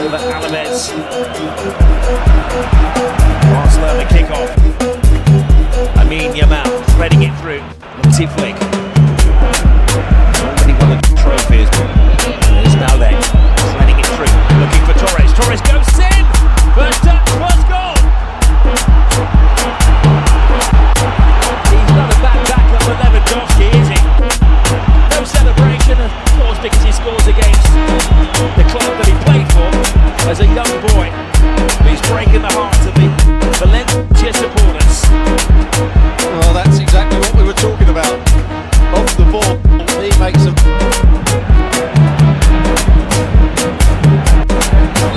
over Alaves. Barcelona kick-off. Yamal threading it through. Multi flick. Already won the trophies. There's Malde threading it through. Looking for Torres. Torres goes in. First touch, first goal. He's not a bad backup for Lewandowski, is he? No celebration, of course, because he scores against the club that he played for as a young boy. He's breaking the hearts of the Valencia supporters. Well, that's exactly what we were talking about. Off the ball, he makes them.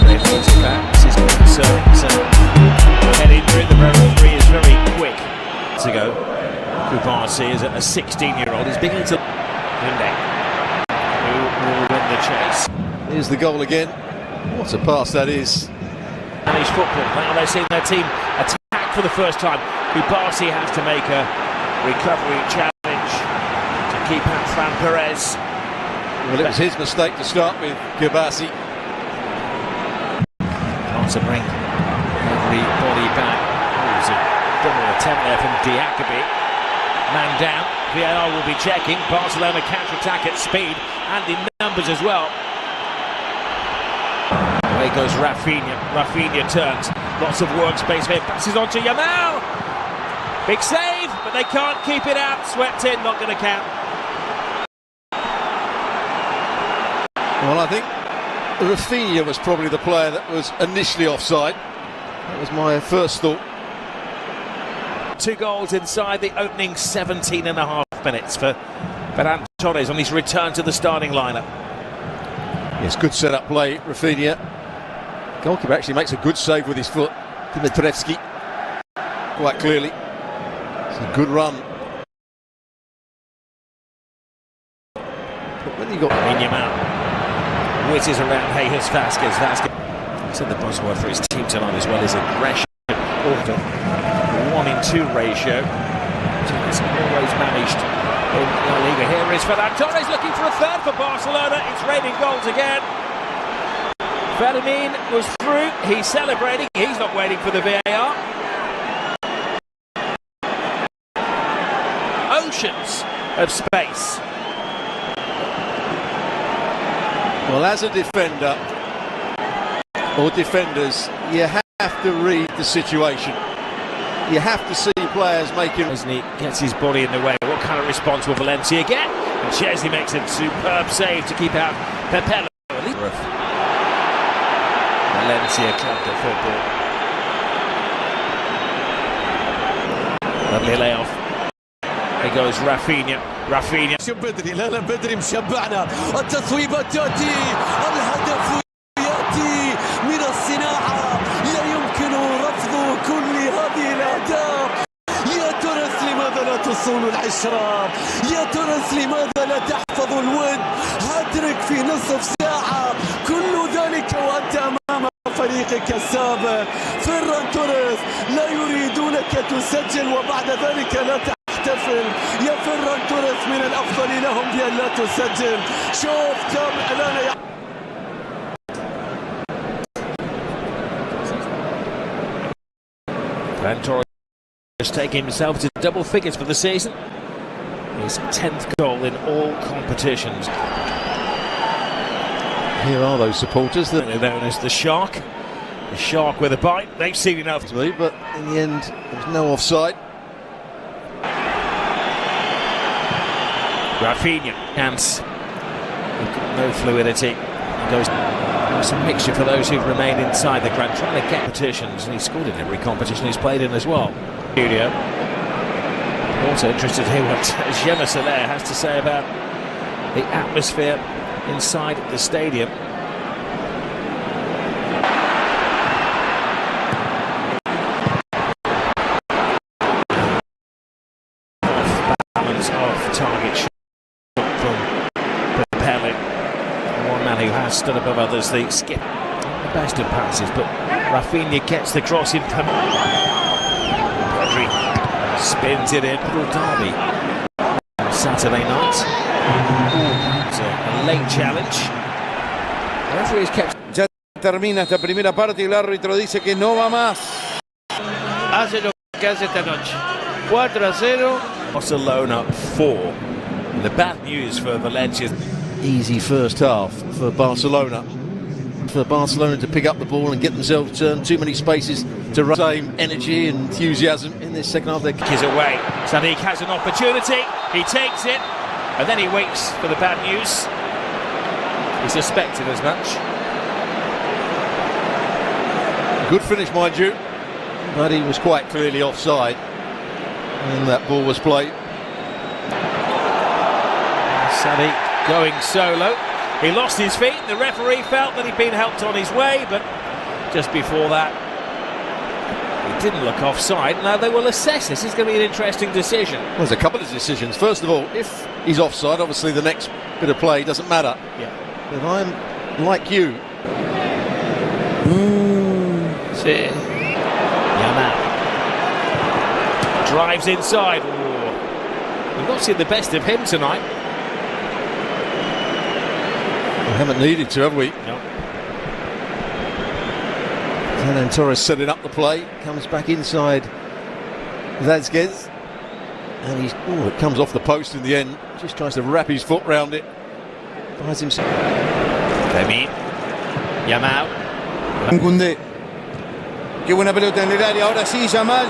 This is concerning. So, head injury, the referee is very quick to go. Supermarche is a 16-year-old. He's beginning to. Who will win the chase? Here's the goal again. What a pass that is. Spanish football. Now they're seeing their team attack for the first time. Supermarche has to make a recovery challenge to keep out Fran Perez. Well, it was his mistake to start with, Gabassi. Wants to bring everybody back. There's a double attempt there from Diakabi. Man down. VAR will be checking. Barcelona counter-attack at speed and in numbers as well. Away goes Rafinha. Rafinha turns. Lots of workspace here. Passes on to Yamal. Big save, but they can't keep it out. Swept in, not going to count. Well, I think Rafinha was probably the player that was initially offside. That was my first thought. 2 goals inside the opening 17 and a half minutes for Ferran Torres on his return to the starting lineup. Yes, good set-up play, Rafinha. Goalkeeper actually makes a good save with his foot. Dimitrievski, quite clearly. It's a good run. But when you got Yamal whizzes around Hayes Vasquez. Said the buzzword for his team tonight as well is aggression. Order 1-in-2 ratio. It's always managed in La Liga. Here is Ferran Torres looking for a third for Barcelona. It's raining goals again. Fermin was through. He's celebrating. He's not waiting for the VAR. Oceans of space. Well, as a defender or defenders, you have to read the situation. You have to see players making. As he gets his body in the way, what kind of response will Valencia get? And Chesney makes a superb save to keep out Pepe. Valencia club de football. Lovely layoff. Here goes Rafinha. Rafinha. بدري لا بدري مشبعنا التصويبة تأتي الهدف يأتي من الصناعة لا يمكن رفض كل هذه الأهداف. يا تونس لماذا لا تصون العشرة؟ يا تونس لماذا لا تحفظ الود؟ هاتريك في نصف ساعة كل ذلك وأنت أمام فريقك السابق. فران توريس لا يريدونك تسجل وبعد ذلك لا تحتفل. يا فران توريس من الأفضل لهم بأن لا تسجل. شوف كم الآن Ferran Torres taking himself to double figures for the season. His 10th goal in all competitions. Here are those supporters that They're known as the Shark. The Shark with a bite. They've seen enough to me, but in the end, there was no offside. Rafinha, hands. No fluidity. He goes. It's a mixture for those who've remained inside the ground, trying to get competitions, and he's scored in every competition he's played in as well. Studio. Also interested to hear what Gemma Soler has to say about the atmosphere inside the stadium. Off balance, off target shot from Pepe. One man who has stood above others, the skip. Not the best of passes, but Rafinha gets the cross in. Pedri spins it in. Little derby on Saturday night. It's a late challenge. The referee has kept Termina esta primera parte y el árbitro dice que no va más. Hace lo que hace esta noche. 4-0. Barcelona 4. And the bad news for Valencia. Easy first half for Barcelona. For Barcelona to pick up the ball and get themselves turned. Too many spaces to run. Same energy and enthusiasm in this second half. Is away. Sadiq has an opportunity. He takes it. And then he waits for the bad news. He suspected as much. Good finish, mind you, but he was quite clearly offside, and that ball was played. Sadiq going solo. He lost his feet. The referee felt that he'd been helped on his way, but just before that, he didn't look offside. Now they will assess this. It's going to be an interesting decision. Well, there's a couple of decisions. First of all, if he's offside, obviously the next bit of play doesn't matter. Yeah. But I'm like you. Sí. Yamal drives inside. Ooh. We've not seen the best of him tonight. We haven't needed to, have we? No. Fernand Torres setting up the play, comes back inside Vázquez, and it comes off the post in the end. Just tries to wrap his foot round it. Finds himself. Fermín. Yamal. Koundé. Qué buena pelota en el área. Ahora sí, Yamal.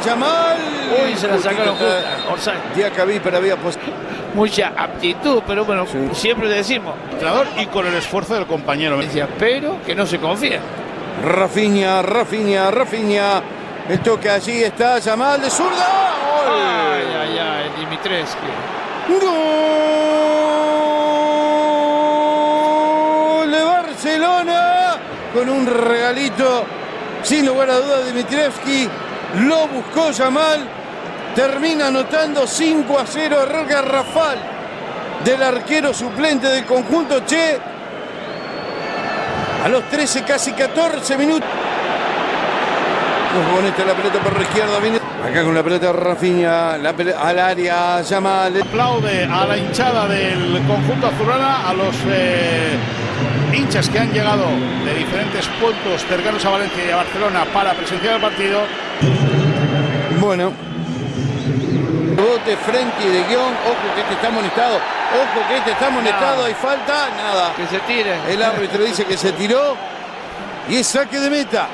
Uy, se la sacaron justa. Offside. Diacabí, pero había Mucha aptitud, pero bueno, Sí. siempre decimos. Y con el esfuerzo del compañero. Pero que no se confía. Rafinha. El toque allí está Yamal de zurda. Ay, Dimitrescu. Gol de Barcelona con un regalito. Sin lugar a dudas, Dimitrievski lo buscó Yamal, termina anotando 5-0, error garrafal del arquero suplente del conjunto Che. A los 13, casi 14 minutos. Con esta la pelota por la izquierda, viene acá con la pelota Rafinha, al área, Yamal. Aplaude a la hinchada del conjunto azulgrana, a los hinchas que han llegado de diferentes puntos cercanos a Valencia y a Barcelona para presenciar el partido. Bueno, bote Frenkie de Guión, ojo que este está amonestado, hay falta, nada. Que se tire. El árbitro dice que se tiró y es saque de meta.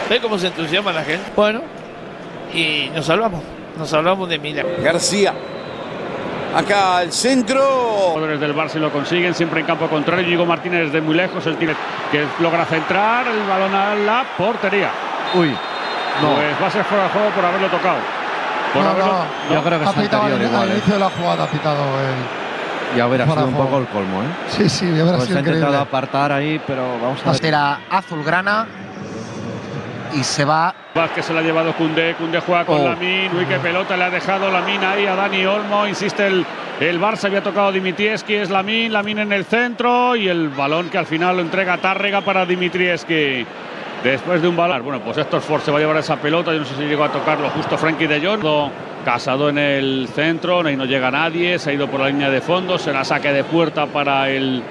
¿Ve cómo se entusiasma la gente? Bueno, y nos salvamos de milagro. García, acá al centro. Jugadores del Barça lo consiguen, siempre en campo contrario. Diego Martínez desde muy lejos, el tiro que logra centrar el balón a la portería. Uy, no. Pues va a ser fuera de juego por haberlo tocado. Yo creo que es anterior igual. Al inicio de la jugada ha pitado el... Ya hubiera sido un juego. poco el colmo, ¿eh? Sí, hubiera Pues sido ha intentado increíble. apartar ahí, pero vamos a ver. Pastera azulgrana y se va. Vázquez se la ha llevado Koundé juega con Lamine. Uy, qué pelota le ha dejado Lamine ahí a Dani Olmo. Insiste el Barça, había tocado Dimitrievski, es Lamine en el centro y el balón que al final lo entrega Tárrega para Dimitrievski. Después de un balón, bueno, pues Héctor Ford se va a llevar esa pelota. Yo no sé si llegó a tocarlo justo Frenkie de Jong. Casado en el centro, ahí no llega nadie, se ha ido por la línea de fondo, será saque de puerta para el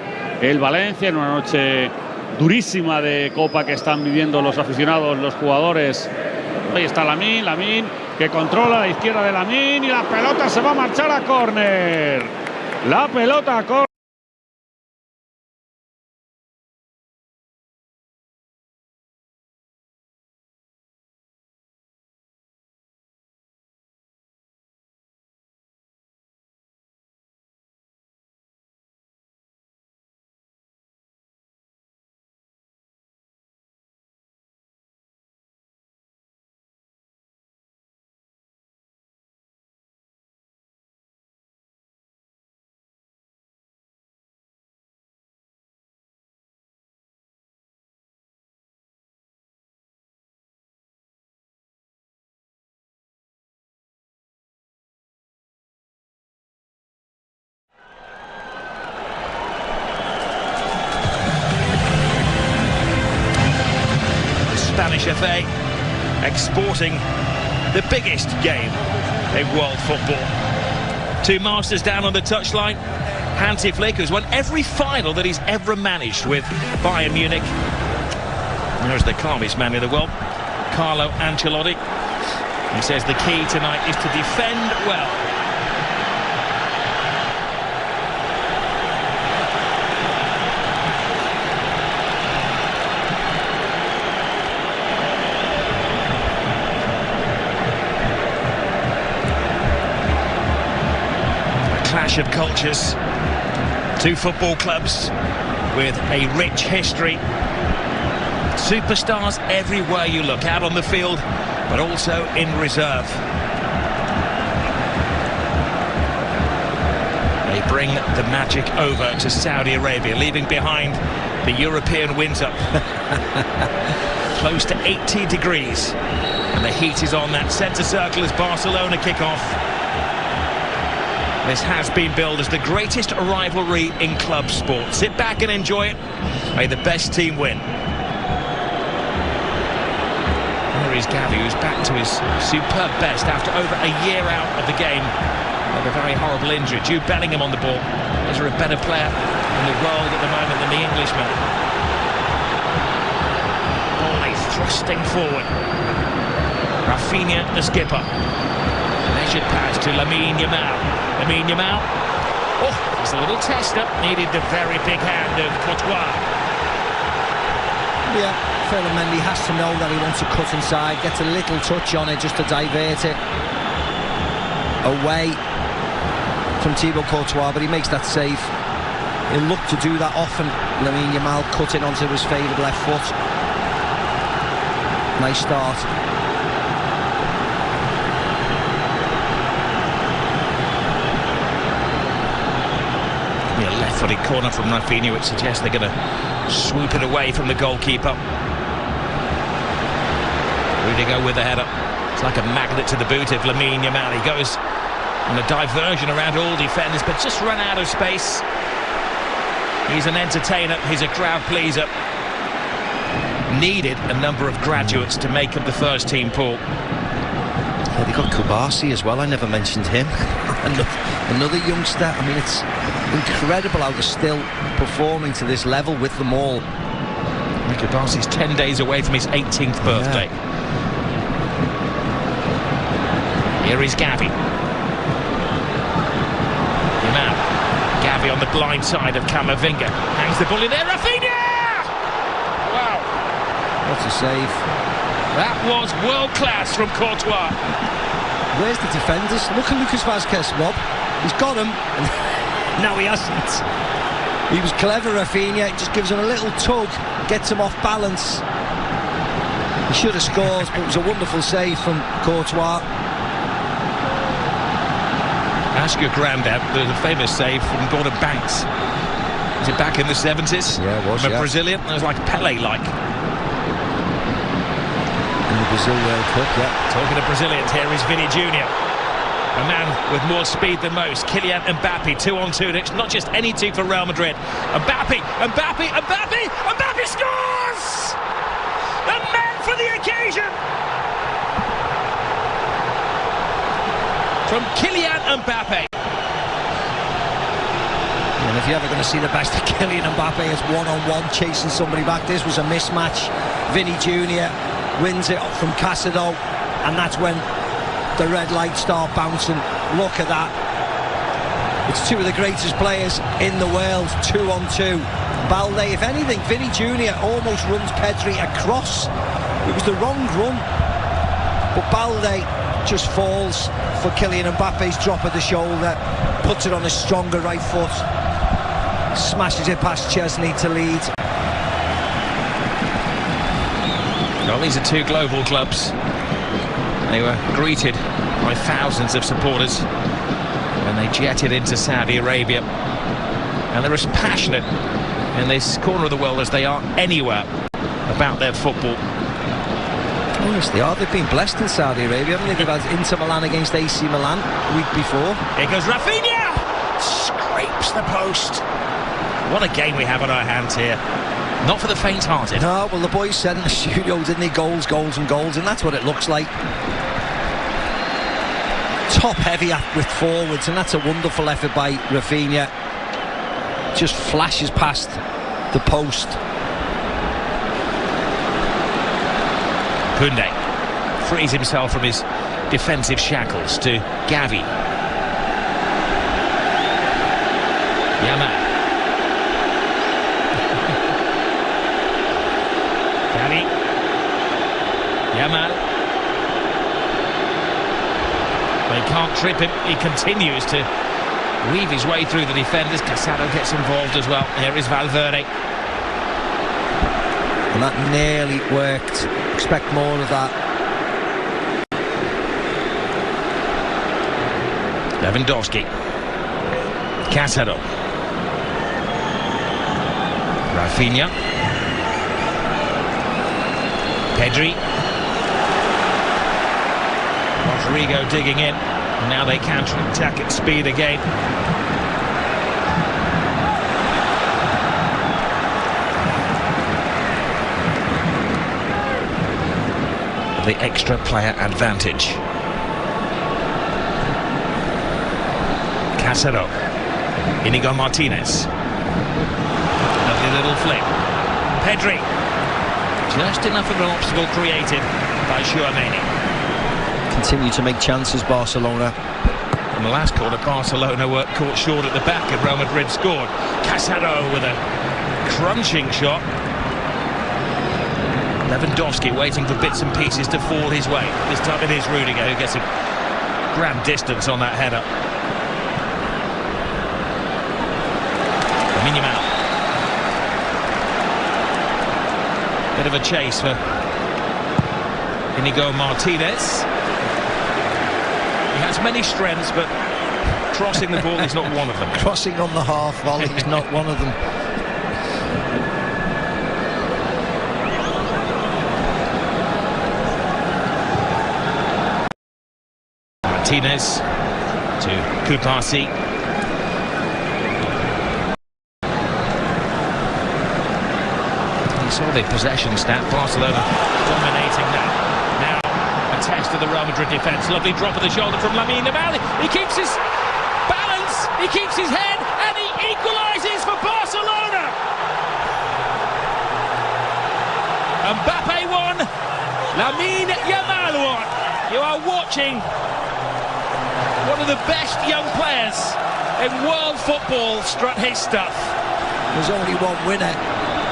Valencia en una noche durísima de Copa que están viviendo los aficionados, los jugadores. Ahí está Lamine que controla a la izquierda de Lamine y la pelota se va a marchar a córner. La pelota a córner. Spanish FA exporting the biggest game in world football. Two masters down on the touchline. Hansi Flick, who's won every final that he's ever managed with Bayern Munich. There's the calmest man in the world, Carlo Ancelotti. He says the key tonight is to defend well. Clash of cultures, two football clubs with a rich history, superstars everywhere you look, out on the field but also in reserve. They bring the magic over to Saudi Arabia, leaving behind the European winter. Close to 80 degrees and the heat is on that centre circle as Barcelona kick off. This has been billed as the greatest rivalry in club sport. Sit back and enjoy it. May the best team win. There is Gavi, who's back to his superb best after over a year out of the game with a very horrible injury. Jude Bellingham on the ball. Is there a better player in the world at the moment than the Englishman? Ball thrusting forward. Rafinha, the skipper. Measured pass to Lamine Yamal. Lamine Yamal, oh, it's a little test-up, needed the very big hand of Courtois. Yeah, Ferland Mendy has to know that he wants to cut inside, gets a little touch on it just to divert it away from Thibaut Courtois, but he makes that save. He'll look to do that often. Lamine Yamal cutting onto his favoured left foot. Nice start. A left-footed corner from Rafinha, which suggests they're going to swoop it away from the goalkeeper. Rudiger with the header. It's like a magnet to the boot of Lamine Yamal. He goes on a diversion around all defenders, but just run out of space. He's an entertainer, he's a crowd pleaser. Needed a number of graduates to make up the first team, Paul. Yeah, they got Kubasi as well, I never mentioned him. Another youngster. I mean, it's incredible how they're still performing to this level with them all. Kubasi's 10 days away from his 18th birthday. Yeah. Here is Gavi. Yamal. Gavi on the blind side of Camavinga. Hangs the ball in there. Rafinha! Wow. What a save. That was world class from Courtois. Where's the defenders? Look at Lucas Vazquez, Rob. He's got him. No, he hasn't. He was clever, Rafinha. Just gives him a little tug, gets him off balance. He should have scored, but it was a wonderful save from Courtois. Ask your granddad. There's a famous save from Gordon Banks. Was it back in the 70s? Yeah, it was, From a Brazilian. It was like Pele-like. In the Brazil World Cup, yeah. Talking of Brazilians, here is Vini Jr. A man with more speed than most. Kylian Mbappe, 2-on-2. It's not just any two for Real Madrid. Mbappe scores! The man for the occasion! From Kylian Mbappe. And if you're ever going to see the best of Kylian Mbappe, it's one-on-one chasing somebody back. This was a mismatch. Vini Jr. wins it from Casado, and that's when the red lights start bouncing. Look at that. It's two of the greatest players in the world, 2-on-2. Balde, if anything, Vini Jr. almost runs Pedri across. It was the wrong run, but Balde just falls for Kylian Mbappe's drop of the shoulder, puts it on his stronger right foot, smashes it past Chesney to lead. Well, these are two global clubs. They were greeted by thousands of supporters when they jetted into Saudi Arabia. And they're as passionate in this corner of the world as they are anywhere about their football. Yes, they are. They've been blessed in Saudi Arabia, haven't they? They've had Inter Milan against AC Milan the week before. Here goes Rafinha! Scrapes the post. What a game we have on our hands here. Not for the faint-hearted. No, well, the boys said in the studio, didn't they? Goals, goals and goals, and that's what it looks like. Top heavy with forwards, and that's a wonderful effort by Rafinha. just flashes past the post. Koundé frees himself from his defensive shackles to Gavi. Yamal. Gavi. Yamal. They can't trip him. He continues to weave his way through the defenders. Casado gets involved as well. Here is Valverde. And that nearly worked. Expect more of that. Lewandowski. Casado. Rafinha. Pedri. Rodrigo digging in. Now they counter-attack at speed again. The extra player advantage. Casado. Inigo Martinez. Lovely little flip. Pedri. Just enough of an obstacle created by Tchouaméni. Continue to make chances, Barcelona. In the last quarter, Barcelona were caught short at the back and Real Madrid scored. Casado with a crunching shot. Lewandowski waiting for bits and pieces to fall his way. This time it is Rudiger who gets a grand distance on that header. Lamine Yamal. Bit of a chase for Inigo Martinez. He has many strengths, but crossing the ball is not one of them. Crossing on the half volley is not one of them. Martinez to Kupasi. You saw the possession stat. Barcelona dominating that. Now a test of the Real Madrid defence. Lovely drop of the shoulder from Lamine Yamal. He keeps his balance, he keeps his head, and he equalises for Barcelona. Mbappe won. Lamine Yamal won. You are watching one of the best young players in world football strut his stuff. There's only one winner.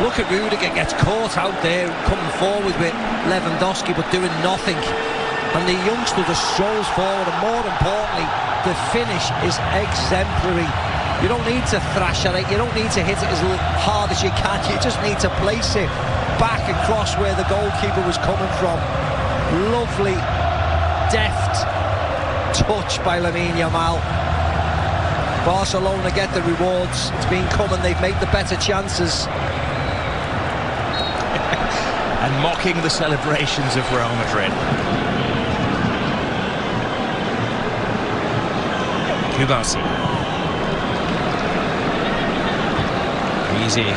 Look at Rudiger, gets caught out there, coming forward with Lewandowski, but doing nothing. And the youngster just strolls forward, and more importantly, the finish is exemplary. You don't need to thrash at it, you don't need to hit it as hard as you can, you just need to place it back across where the goalkeeper was coming from. Lovely, deft touch by Lamine Yamal. Barcelona get the rewards. It's been coming, they've made the better chances. And mocking the celebrations of Real Madrid. Kubasi. Easy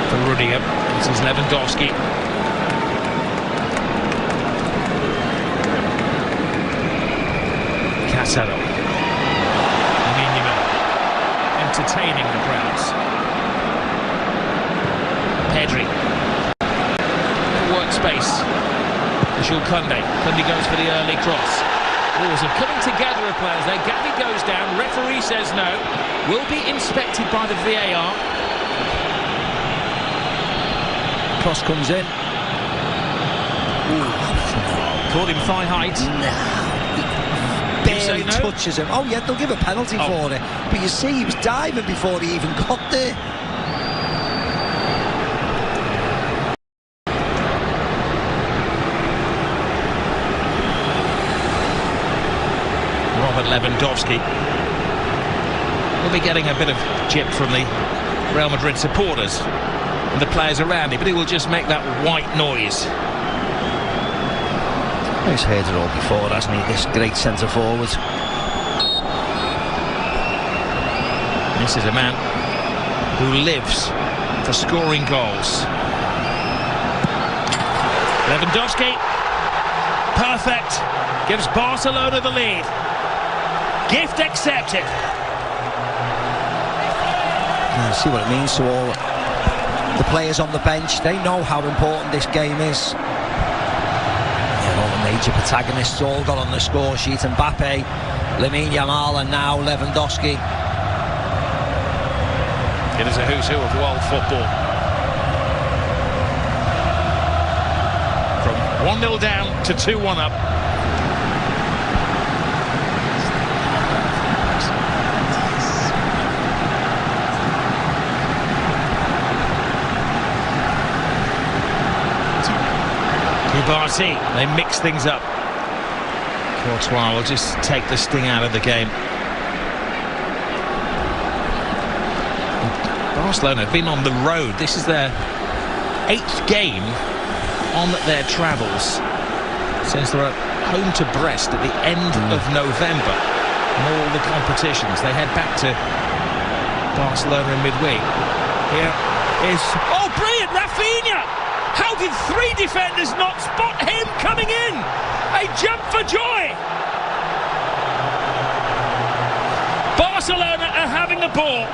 for Rudiger. This is Lewandowski. Casado. Lamine Yamal entertaining the crowds. Pedri. Workspace. Jules Koundé. Koundé goes for the early cross. Oh, some coming together of players there. Gavi goes down. Referee says no. Will be inspected by the VAR. Cross comes in. Ooh. Caught him thigh height. Barely touches him. Oh yeah, they'll give a penalty for it. But you see, he was diving before he even got there. Lewandowski will be getting a bit of chip from the Real Madrid supporters and the players around him, but he will just make that white noise. He's heard it all before, hasn't he? This great centre forward. This is a man who lives for scoring goals. Lewandowski, perfect, gives Barcelona the lead. Gift accepted. see what it means to all the players on the bench. They know how important this game is. Yeah, all the major protagonists all got on the score sheet. Mbappe, Lamine Yamal, and now Lewandowski. It is a who's who of world football. From 1-0 down to 2-1 up. Barty, they mix things up. Courtois will just take the sting out of the game. Barcelona have been on the road. This is their 8th game on their travels since they're at home to Brest at the end of November. In all the competitions, they head back to Barcelona in midweek. Here is, oh, brilliant, Rafinha! How did 3 defenders not spot him coming in? A jump for joy! Barcelona are having the ball.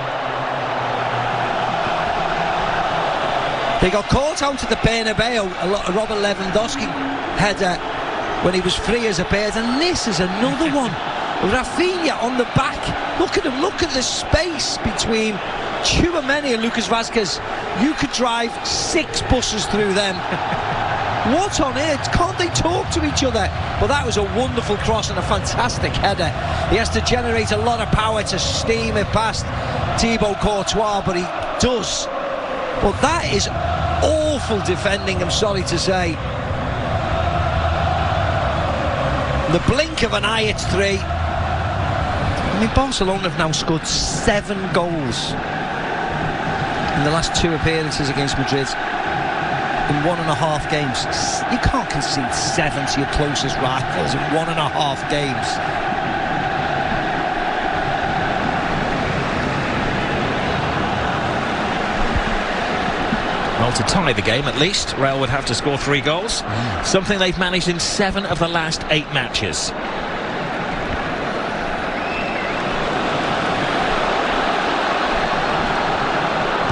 They got caught out at the Bernabeu, a Robert Lewandowski header when he was free as a bird, and this is another one. Rafinha on the back. Look at him, look at the space between Tchouaméni and Lucas Vazquez. You could drive 6 buses through them. What on earth? Can't they talk to each other? But that was a wonderful cross and a fantastic header. He has to generate a lot of power to steam it past Thibaut Courtois, but he does. Well, that is awful defending, I'm sorry to say. The blink of an eye, it's 3. I mean, Barcelona have now scored 7 goals in the last 2 appearances against Madrid in 1.5 games. You can't concede 7 to your closest rivals in 1.5 games. Well, to tie the game at least, Real would have to score 3 goals, something they've managed in 7 of the last 8 matches.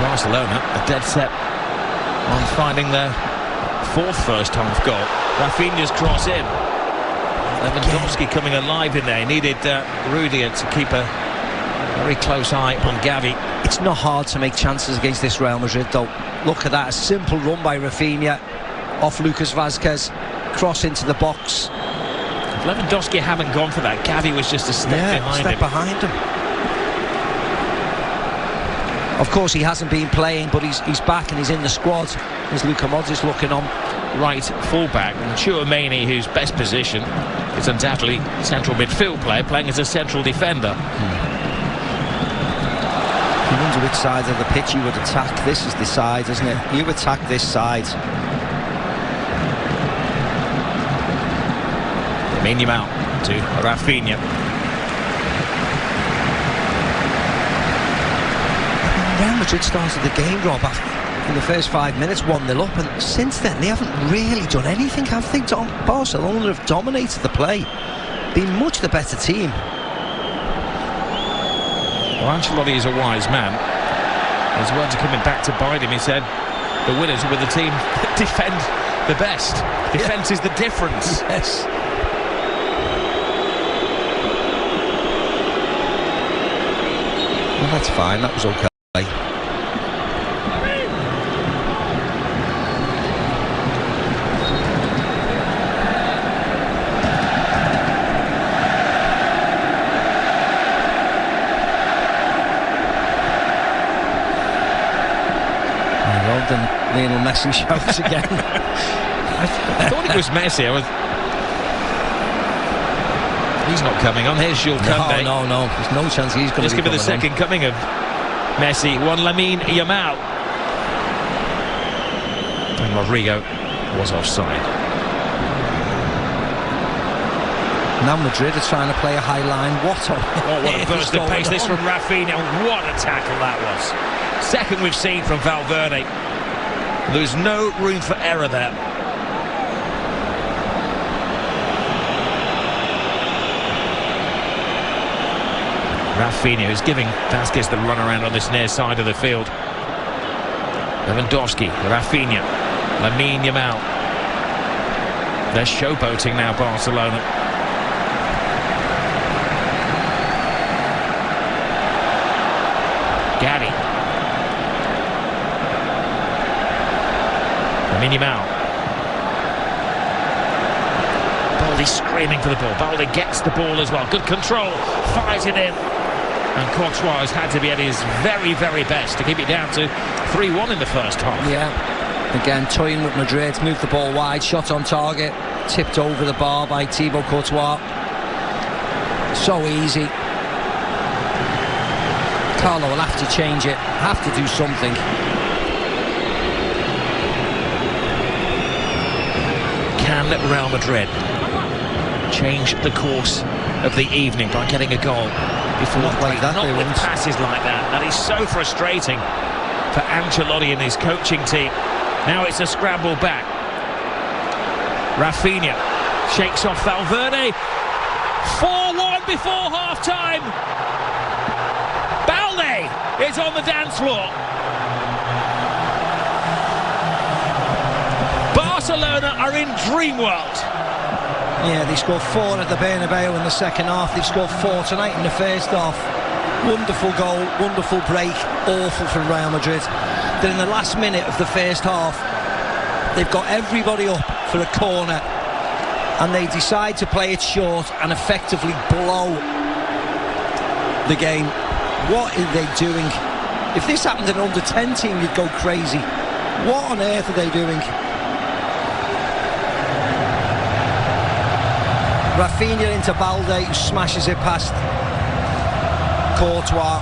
Barcelona are dead set on finding their 4th first-half goal. Rafinha's cross in. Lewandowski coming alive in there. He needed Rudiger to keep a very close eye on Gavi. It's not hard to make chances against this Real Madrid, though. Look at that, a simple run by Rafinha off Lucas Vazquez, cross into the box. If Lewandowski hadn't gone for that, Gavi was just a step behind him. Of course, he hasn't been playing, but he's back and he's in the squad. There's Luka Modric looking on. Right fullback, and Tchouaméni, whose best position is undoubtedly central midfield player, playing as a central defender. You wonder which side of the pitch you would attack. This is the side, isn't it? You attack this side. Lamine Yamal to Rafinha. Real Madrid started the game, Rob, in the first 5 minutes, 1-0 up, and since then they haven't really done anything, have they? Barcelona have dominated the play, been much the better team. Well, Ancelotti is a wise man. His words are coming back to bite him. He said the winners are with the team that defend the best. Defence is the difference. Yes. Well, that's fine, that was okay. And Lionel Messi shouts again. I thought it was Messi. He's not coming on. Here's Jules Koundé. No, there's no chance he's going to be. Just give it the second coming of Messi. Lamine Yamal. And Rodrigo was offside. Now Madrid are trying to play a high line. What a burst of pace this from Rafinha. What a tackle that was. Second we've seen from Valverde. There's no room for error there. Rafinha is giving Vasquez the run around on this near side of the field. Lewandowski, Rafinha, Lamine Yamal. They're showboating now, Barcelona. Gavi. Lamine Yamal. Balde screaming for the ball. Balde gets the ball as well. Good control. Fires it in. And Courtois has had to be at his very, very best to keep it down to 3-1 in the first half. Yeah. Again, toying with Madrid. Moved the ball wide. Shot on target. Tipped over the bar by Thibaut Courtois. So easy. Carlo will have to change it. Have to do something. Can Real Madrid change the course of the evening by getting a goal before Not like that, not they with won't. passes like that? That is so frustrating for Ancelotti and his coaching team. Now it's a scramble back. Rafinha shakes off Valverde. 4-1 before half-time. Balde is on the dance floor. Barcelona are in dream world. Yeah, they scored 4 at the Bernabeu in the second half. They've scored 4 tonight in the first half. Wonderful goal, wonderful break, awful from Real Madrid. Then in the last minute of the first half, they've got everybody up for a corner and they decide to play it short and effectively blow the game. What are they doing? If this happened in an under-10 team, you'd go crazy. What on earth are they doing? Rafinha into Balde, who smashes it past Courtois.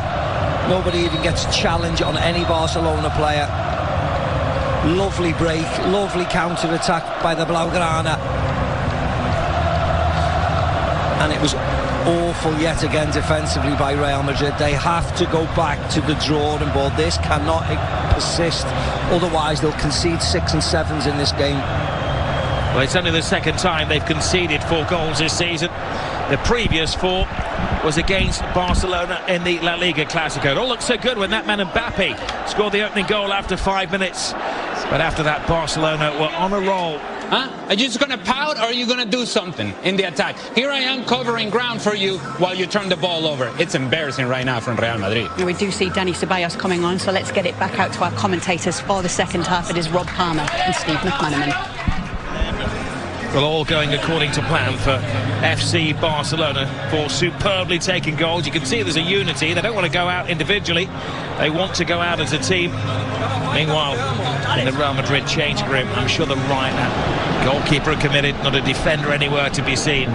Nobody even gets a challenge on any Barcelona player. Lovely break, lovely counter-attack by the Blaugrana. And it was awful yet again defensively by Real Madrid. They have to go back to the drawing board. This cannot persist, otherwise they'll concede 6 and 7s in this game. Well, it's only the second time they've conceded 4 goals this season. The previous 4 was against Barcelona in the La Liga Clasico. It all looked so good when that man Mbappe scored the opening goal after 5 minutes. But after that, Barcelona were on a roll. Huh? Are you just going to pout, or are you going to do something in the attack? Here I am covering ground for you while you turn the ball over. It's embarrassing right now from Real Madrid. We do see Dani Ceballos coming on, so let's get it back out to our commentators for the second half. It is Rob Palmer and Steve McManaman. Well, all going according to plan for FC Barcelona for superbly taking goals. You can see there's a unity. They don't want to go out individually. They want to go out as a team. Meanwhile, in the Real Madrid changing room, I'm sure the right goalkeeper committed, not a defender anywhere to be seen.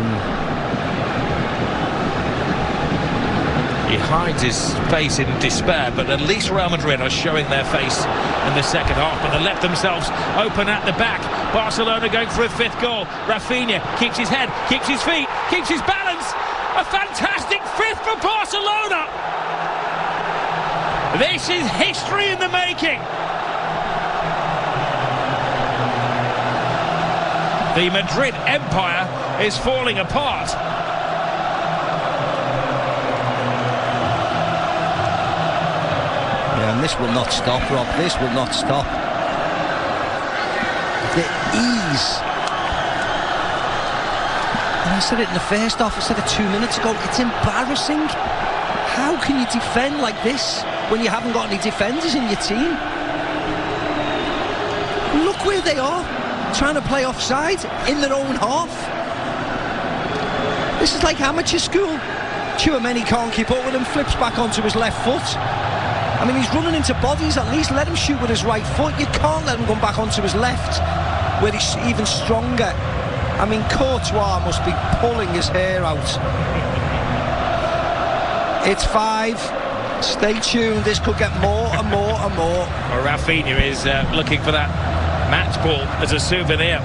He hides his face in despair, but at least Real Madrid are showing their face in the second half, and they left themselves open at the back. Barcelona going for a 5th goal. Rafinha keeps his head, keeps his feet, keeps his balance. A fantastic 5th for Barcelona. This is history in the making. The Madrid empire is falling apart. And this will not stop, Rob. This will not stop. The ease. And I said it in the first half, I said it 2 minutes ago. It's embarrassing. How can you defend like this when you haven't got any defenders in your team? Look where they are, trying to play offside in their own half. This is like amateur school. Tchouaméni can't keep up with him, flips back onto his left foot. I mean, he's running into bodies. At least let him shoot with his right foot. You can't let him come back onto his left, where he's even stronger. I mean, Courtois must be pulling his hair out. It's 5. Stay tuned. This could get more and more and more. Well, Rafinha is looking for that match ball as a souvenir.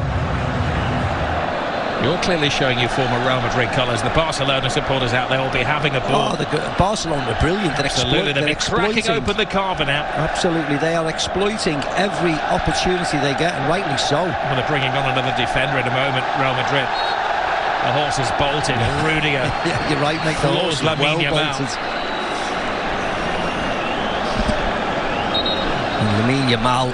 You're clearly showing your former Real Madrid colours. The Barcelona supporters out there will be having a ball. Oh, Barcelona are brilliant. Absolutely, they're cracking open the carver now. Absolutely, they are exploiting every opportunity they get, and rightly so. Well, they're bringing on another defender in a moment, Real Madrid. The horse is bolted, Rudiger. Yeah, you're right, mate. The horse is well bolted. Lamine Yamal.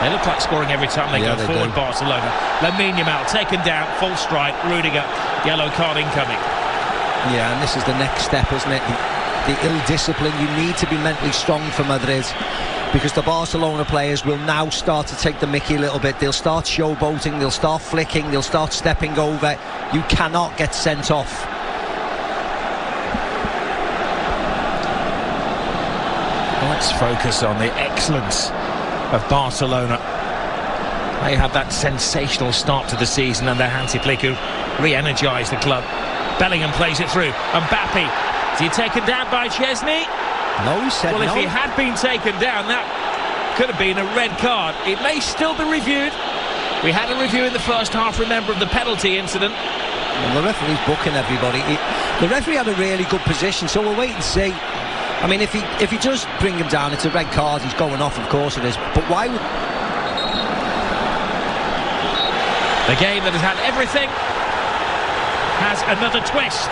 They look like scoring every time they go forward, Barcelona. Lamine Yamal taken down, full strike, Rudiger, yellow card incoming. Yeah, and this is the next step, isn't it? The ill discipline. You need to be mentally strong for Madrid, because the Barcelona players will now start to take the mickey a little bit. They'll start showboating, they'll start flicking, they'll start stepping over. You cannot get sent off. Let's focus on the excellence of Barcelona. They had that sensational start to the season under Hansi Flick, who re-energised the club. Bellingham plays it through. Mbappe, is he taken down by Chesney? No, he said well, no. If he had been taken down, that could have been a red card. It may still be reviewed. We had a review in the first half, remember, of the penalty incident. Well, the referee's booking everybody. The referee had a really good position, so we'll wait and see. I mean, if he does bring him down, it's a red card. He's going off, of course it is. But why would... The game that has had everything has another twist.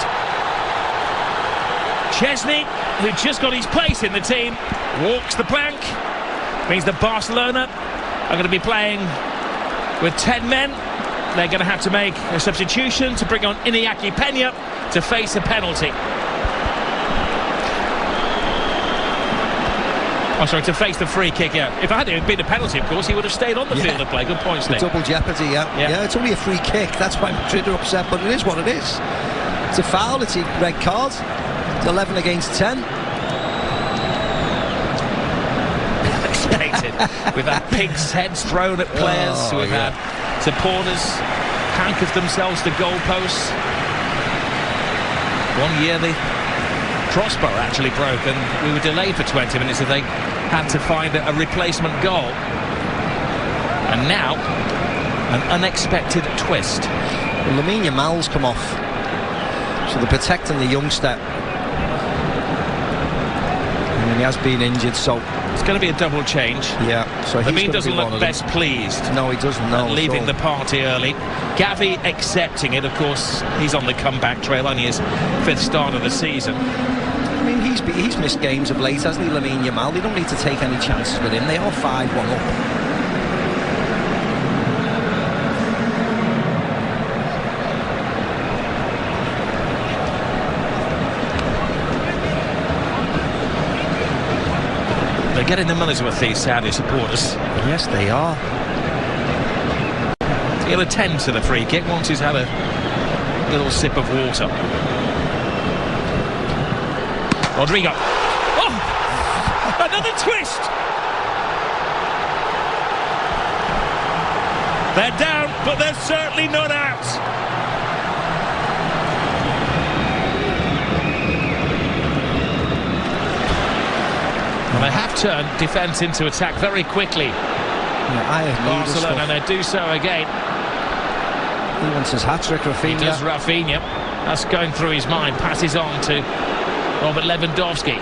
Chesney, who just got his place in the team, walks the plank. Means that Barcelona are going to be playing with 10 men. They're going to have to make a substitution to bring on Iñaki Peña to face a penalty. Oh, sorry, to face the free kick, yeah. If it had been a penalty, of course, he would have stayed on the field of play. Good point, Steve. Double jeopardy, yeah. It's only a free kick. That's why Madrid are upset, but it is what it is. It's a foul, it's a red card. It's 11 against 10. We've had pigs' heads thrown at players. We've had supporters handcuff themselves to goalposts. One year the crossbar actually broke and we were delayed for 20 minutes so they had to find a replacement goal. And now an unexpected twist. Well, Lamine Yamal's come off, so they're protecting the youngster. I mean, he has been injured, so it's going to be a double change. Yeah, so Lamine doesn't look best pleased. No, he doesn't. No, leaving the party early. Gavi accepting it. Of course, he's on the comeback trail. Only his 5th start of the season. I mean, he's missed games of late, hasn't he, Lamine Yamal? They don't need to take any chances with him. They are 5-1 up. They're getting the money's worth, these Saudi supporters. Yes, they are. He'll attend to the free kick once he's had a little sip of water. Rodrigo. Oh! Another twist! They're down, but they're certainly not out. Well, they have turned defence into attack very quickly. Barcelona, and they do so again. He wants his hat-trick, Rafinha. He does, Rafinha. That's going through his mind. Passes on to Robert Lewandowski.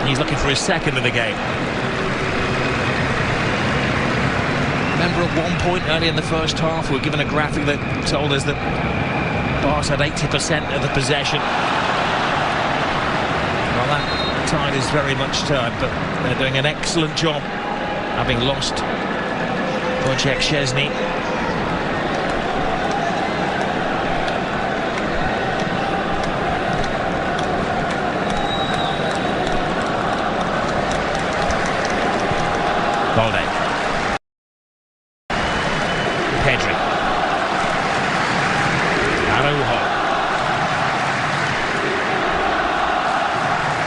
He's looking for his second of the game. Remember at one point early in the first half, we were given a graphic that told us that Barca had 80% of the possession. Well, that tide is very much turned, but they're doing an excellent job, having lost Wojciech Szczesny. Balde. Pedri. Araujo.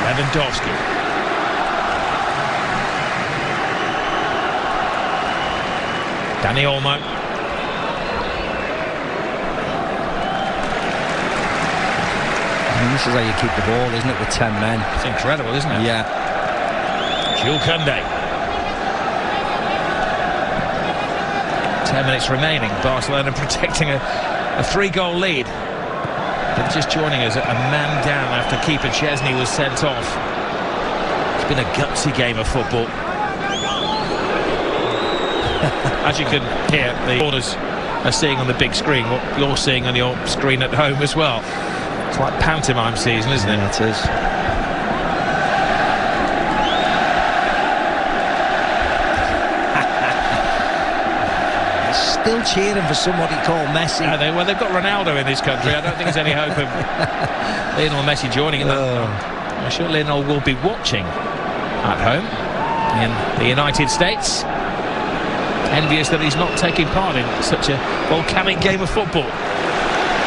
Lewandowski. Dani Olmo. And this is how you keep the ball, isn't it, with 10 men? It's incredible, isn't it? Yeah. Jules Koundé. 10 minutes remaining. Barcelona protecting a 3-goal lead. But just joining us, a man down after keeper Chesney was sent off. It's been a gutsy game of football. As you can hear, the orders are seeing on the big screen, what you're seeing on your screen at home as well. It's like pantomime season, isn't it? Yeah, it is. Still cheering for somebody called Messi. Well, they've got Ronaldo in this country. I don't think there's any hope of Lionel Messi joining in that. I'm sure Lionel will be watching at home in the United States. Envious that he's not taking part in such a volcanic game of football.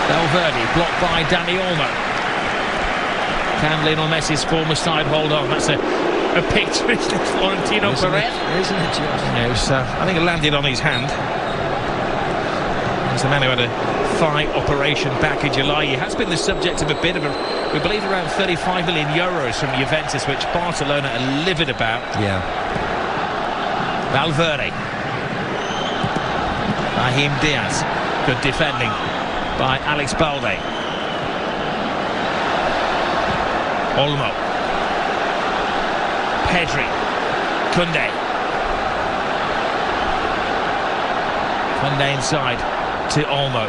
Valverde blocked by Dani Olmo. Can Lionel Messi's former side hold on? That's a picture of Florentino Perez. Isn't it, George? Yeah, I think it landed on his hand. He's the man who had a thigh operation back in July. He has been the subject of a bid of, we believe, around 35 million euros from Juventus, which Barcelona are livid about. Yeah. Valverde. Brahim Diaz. Good defending by Alex Balde. Olmo. Pedri. Koundé. Koundé inside to Olmo.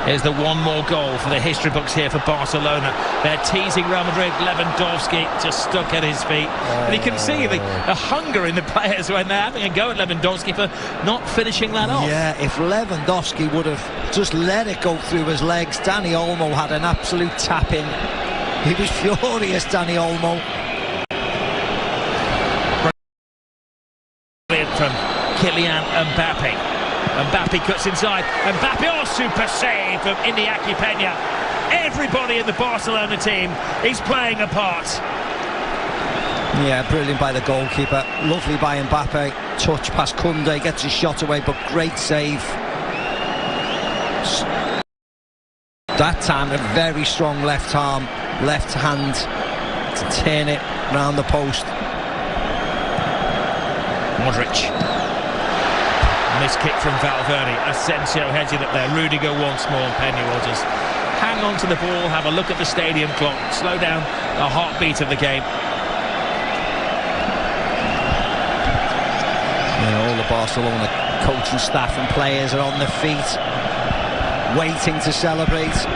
Here's the one more goal for the history books here for Barcelona. They're teasing Real Madrid. Lewandowski just stuck at his feet. And you can see the hunger in the players when they're having a go at Lewandowski for not finishing that off. Yeah, if Lewandowski would have just let it go through his legs, Dani Olmo had an absolute tap-in. He was furious, Dani Olmo. From Kylian Mbappe. Mbappe cuts inside. Mbappe, oh, super save from Iñaki Peña. Everybody in the Barcelona team is playing a part. Yeah, brilliant by the goalkeeper. Lovely by Mbappe. Touch past Koundé, gets his shot away, but great save. That time a very strong left arm, left hand to turn it round the post. Modric. Missed kick from Valverde. Asensio heads it up there. Rudiger once more. Peña will just hang on to the ball, have a look at the stadium clock, slow down the heartbeat of the game. Yeah, all the Barcelona coaching staff and players are on their feet, waiting to celebrate.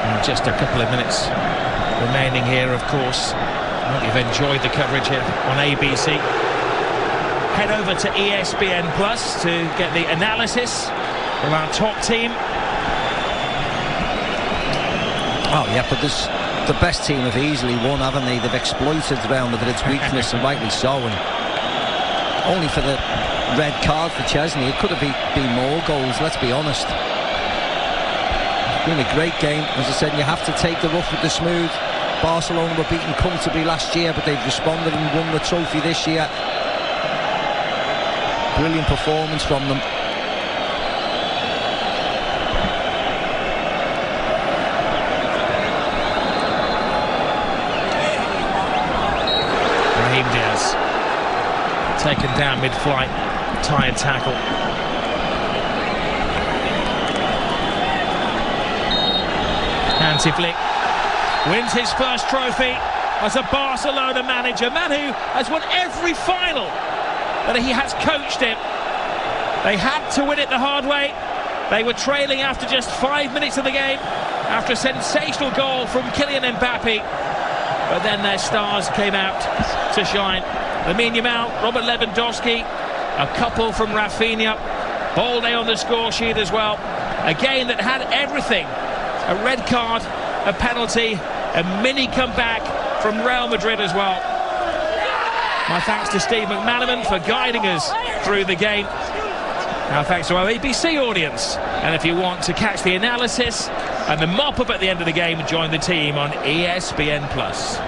And just a couple of minutes remaining here, of course. I hope you've enjoyed the coverage here on ABC. Head over to ESPN Plus to get the analysis from our top team. Oh yeah, but the best team have easily won, haven't they? They've exploited Real Madrid's weakness, and rightly so. And only for the red card for Chesney, it could have been more goals, let's be honest. It's been a great game. As I said, you have to take the rough with the smooth. Barcelona were beaten comfortably last year, but they've responded and won the trophy this year. Brilliant performance from them. Brahim Diaz taken down mid-flight, tired tackle. Hansi Flick wins his first trophy as a Barcelona manager, man who has won every final that he has coached in. They had to win it the hard way. They were trailing after just 5 minutes of the game, after a sensational goal from Kylian Mbappe, but then their stars came out to shine. Lamine Yamal, Robert Lewandowski, a couple from Rafinha, Balde on the score sheet as well. A game that had everything: a red card, a penalty, a mini comeback from Real Madrid as well. My thanks to Steve McManaman for guiding us through the game. Now thanks to our ABC audience. And if you want to catch the analysis and the mop-up at the end of the game, join the team on ESPN Plus.